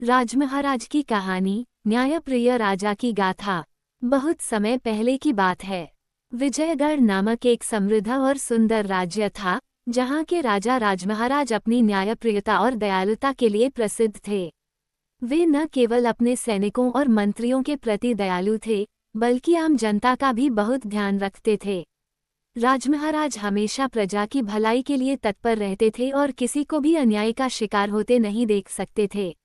राजमहाराज की कहानी, न्यायप्रिय राजा की गाथा। बहुत समय पहले की बात है। विजयगढ़ नामक एक समृद्ध और सुंदर राज्य था, जहाँ के राजा राजमहाराज अपनी न्यायप्रियता और दयालुता के लिए प्रसिद्ध थे। वे न केवल अपने सैनिकों और मंत्रियों के प्रति दयालु थे, बल्कि आम जनता का भी बहुत ध्यान रखते थे। राजमहाराज हमेशा प्रजा की भलाई के लिए तत्पर रहते थे और किसी को भी अन्याय का शिकार होते नहीं देख सकते थे।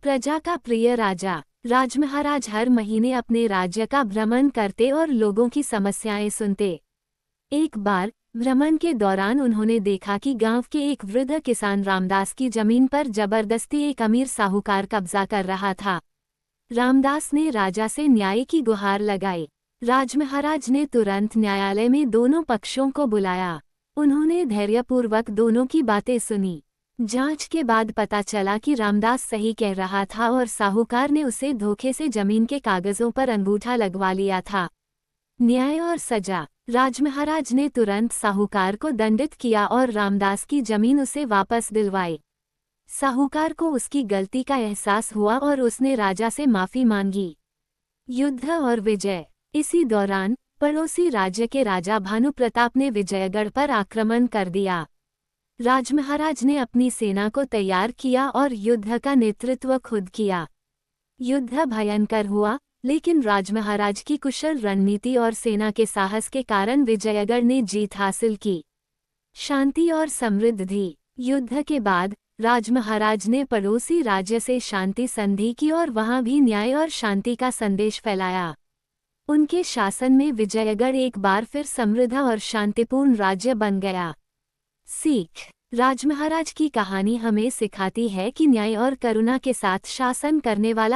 प्रजा का प्रिय राजा राजमहाराज हर महीने अपने राज्य का भ्रमण करते और लोगों की समस्याएं सुनते। एक बार भ्रमण के दौरान उन्होंने देखा कि गांव के एक वृद्ध किसान रामदास की जमीन पर जबरदस्ती एक अमीर साहूकार कब्जा कर रहा था। रामदास ने राजा से न्याय की गुहार लगाई। राजमहाराज ने तुरंत न्यायालय में दोनों पक्षों को बुलाया। उन्होंने धैर्यपूर्वक दोनों की बातें सुनी। जांच के बाद पता चला कि रामदास सही कह रहा था और साहूकार ने उसे धोखे से जमीन के कागजों पर अंगूठा लगवा लिया था। न्याय और सजा। राजमहाराज ने तुरंत साहूकार को दंडित किया और रामदास की जमीन उसे वापस दिलवाई। साहूकार को उसकी गलती का एहसास हुआ और उसने राजा से माफी मांगी। युद्ध और विजय। इसी दौरान पड़ोसी राज्य के राजा भानु प्रताप ने विजयगढ़ पर आक्रमण कर दिया। राजमहाराज ने अपनी सेना को तैयार किया और युद्ध का नेतृत्व खुद किया। युद्ध भयंकर हुआ, लेकिन राजमहाराज की कुशल रणनीति और सेना के साहस के कारण विजयगढ़ ने जीत हासिल की। शांति और समृद्धि। युद्ध के बाद राजमहाराज ने पड़ोसी राज्य से शांति संधि की और वहां भी न्याय और शांति का संदेश फैलाया। उनके शासन में विजयगढ़ एक बार फिर समृद्ध और शांतिपूर्ण राज्य बन गया। सीख। राजमहाराज की कहानी हमें सिखाती है कि न्याय और करुणा के साथ शासन करने वाला